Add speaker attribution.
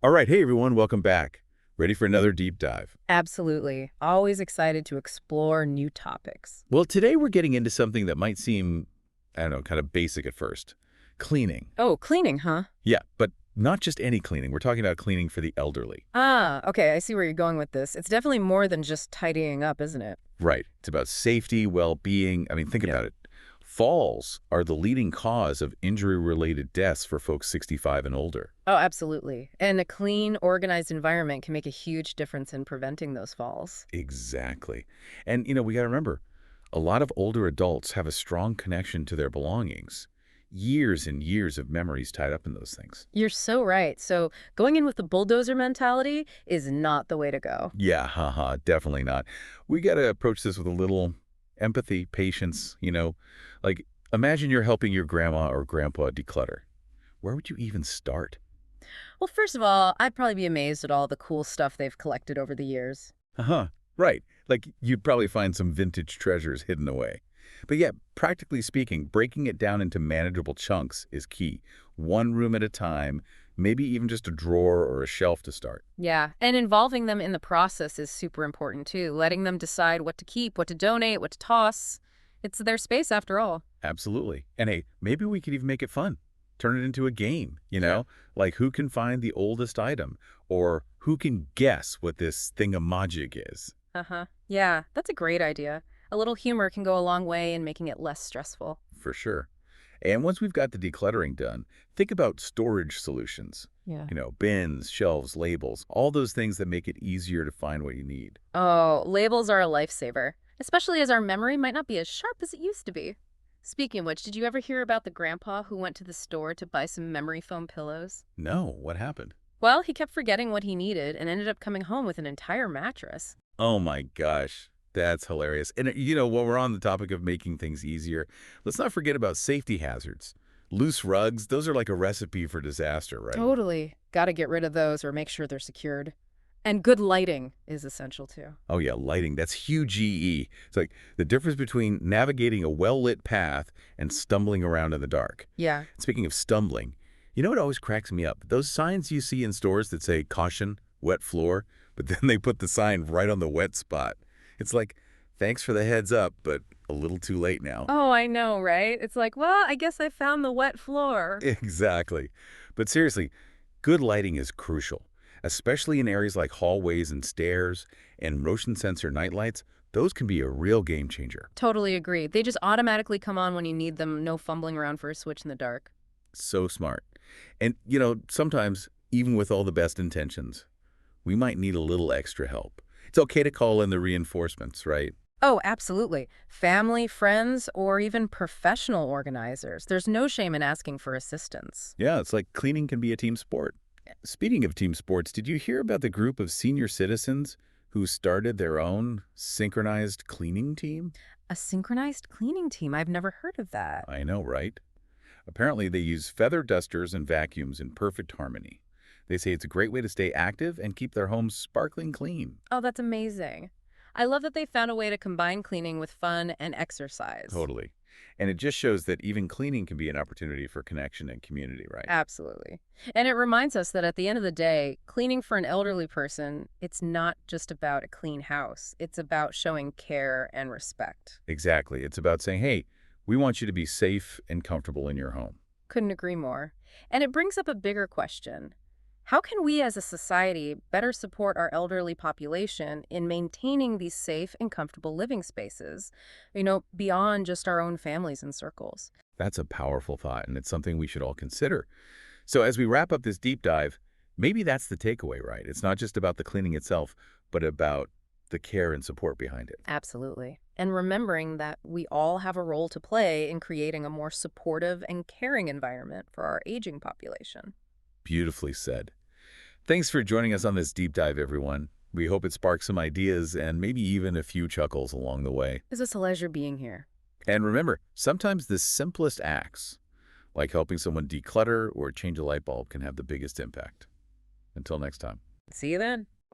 Speaker 1: All right, hey everyone, welcome back. Ready for another deep dive?
Speaker 2: Absolutely. Always excited to explore new topics.
Speaker 1: Well, today we're getting into something that might seem, I don't know, kind of basic at first. Cleaning.
Speaker 2: Oh, cleaning, huh?
Speaker 1: Yeah, but not just any cleaning. We're talking about cleaning for the elderly.
Speaker 2: Ah, okay. I see where you're going with this. It's definitely more than just tidying up, isn't it?
Speaker 1: Right. It's about safety, well-being. I mean, think
Speaker 2: Yeah.
Speaker 1: about it. Falls are the leading cause of injury-related deaths for folks 65 and older.
Speaker 2: Oh, absolutely. And a clean, organized environment can make a huge difference in preventing those falls.
Speaker 1: Exactly. And, we got to remember, a lot of older adults have a strong connection to their belongings. Years and years of memories tied up in those things.
Speaker 2: You're so right. So going in with the bulldozer mentality is not the way to go.
Speaker 1: Yeah, haha, definitely not. We got to approach this with a little empathy, patience. Like, imagine you're helping your grandma or grandpa declutter. Where would you even start?
Speaker 2: Well, first of all, I'd probably be amazed at all the cool stuff they've collected over the years.
Speaker 1: Uh-huh, right. Like, you'd probably find some vintage treasures hidden away. But yeah, practically speaking, breaking it down into manageable chunks is key. One room at a time, maybe even just a drawer or a shelf to start.
Speaker 2: Yeah, and involving them in the process is super important too. Letting them decide what to keep, what to donate, what to toss. It's their space after all.
Speaker 1: Absolutely. And hey, maybe we could even make it fun. Turn it into a game, you
Speaker 2: Yeah.
Speaker 1: know? Like who can find the oldest item or who can guess what this thingamajig is,
Speaker 2: Uh-huh. Yeah, that's a great idea. A little humor can go a long way in making it less stressful.
Speaker 1: for sure. And once we've got the decluttering done, think about storage solutions.
Speaker 2: Yeah.
Speaker 1: Bins, shelves, labels, all those things that make it easier to find what you need.
Speaker 2: Oh, labels are a lifesaver, especially as our memory might not be as sharp as it used to be. Speaking of which, did you ever hear about the grandpa who went to the store to buy some memory foam pillows?
Speaker 1: No, what happened?
Speaker 2: Well, he kept forgetting what he needed and ended up coming home with an entire mattress.
Speaker 1: Oh my gosh, that's hilarious. And while we're on the topic of making things easier, let's not forget about safety hazards. Loose rugs, those are like a recipe for disaster, right?
Speaker 2: Totally. Gotta get rid of those or make sure they're secured. And good lighting is essential too.
Speaker 1: Oh yeah, lighting, that's huge EE. It's like the difference between navigating a well-lit path and stumbling around in the dark.
Speaker 2: Yeah.
Speaker 1: Speaking of stumbling, you know what always cracks me up? Those signs you see in stores that say caution, wet floor, but then they put the sign right on the wet spot. It's like, thanks for the heads up, but a little too late now.
Speaker 2: Oh, I know, right? It's like, well, I guess I found the wet floor.
Speaker 1: Exactly. But seriously, good lighting is crucial, especially in areas like hallways and stairs and motion sensor nightlights. Those can be a real game changer.
Speaker 2: Totally agree. They just automatically come on when you need them, no fumbling around for a switch in the dark.
Speaker 1: So smart. And, sometimes, even with all the best intentions, we might need a little extra help. It's okay to call in the reinforcements, right?
Speaker 2: Oh, absolutely. Family, friends, or even professional organizers. There's no shame in asking for assistance.
Speaker 1: Yeah, it's like cleaning can be a team sport. Speaking of team sports, did you hear about the group of senior citizens who started their own synchronized cleaning team?
Speaker 2: A synchronized cleaning team. I've never heard of that.
Speaker 1: I know, right? Apparently, they use feather dusters and vacuums in perfect harmony. They say it's a great way to stay active and keep their homes sparkling clean.
Speaker 2: Oh, that's amazing. I love that they found a way to combine cleaning with fun and exercise.
Speaker 1: Totally. And it just shows that even cleaning can be an opportunity for connection and community, right?
Speaker 2: Absolutely. And it reminds us that at the end of the day, cleaning for an elderly person, it's not just about a clean house. It's about showing care and respect.
Speaker 1: Exactly. It's about saying, hey, we want you to be safe and comfortable in your home.
Speaker 2: Couldn't agree more. And it brings up a bigger question. How can we as a society better support our elderly population in maintaining these safe and comfortable living spaces, beyond just our own families and circles?
Speaker 1: That's a powerful thought, and it's something we should all consider. So as we wrap up this deep dive, maybe that's the takeaway, right? It's not just about the cleaning itself, but about the care and support behind it.
Speaker 2: Absolutely. And remembering that we all have a role to play in creating a more supportive and caring environment for our aging population.
Speaker 1: Beautifully said. Thanks for joining us on this deep dive, everyone. We hope it sparks some ideas and maybe even a few chuckles along the way.
Speaker 2: It's a pleasure being here.
Speaker 1: And remember, sometimes the simplest acts, like helping someone declutter or change a light bulb, can have the biggest impact. Until next time.
Speaker 2: See you then.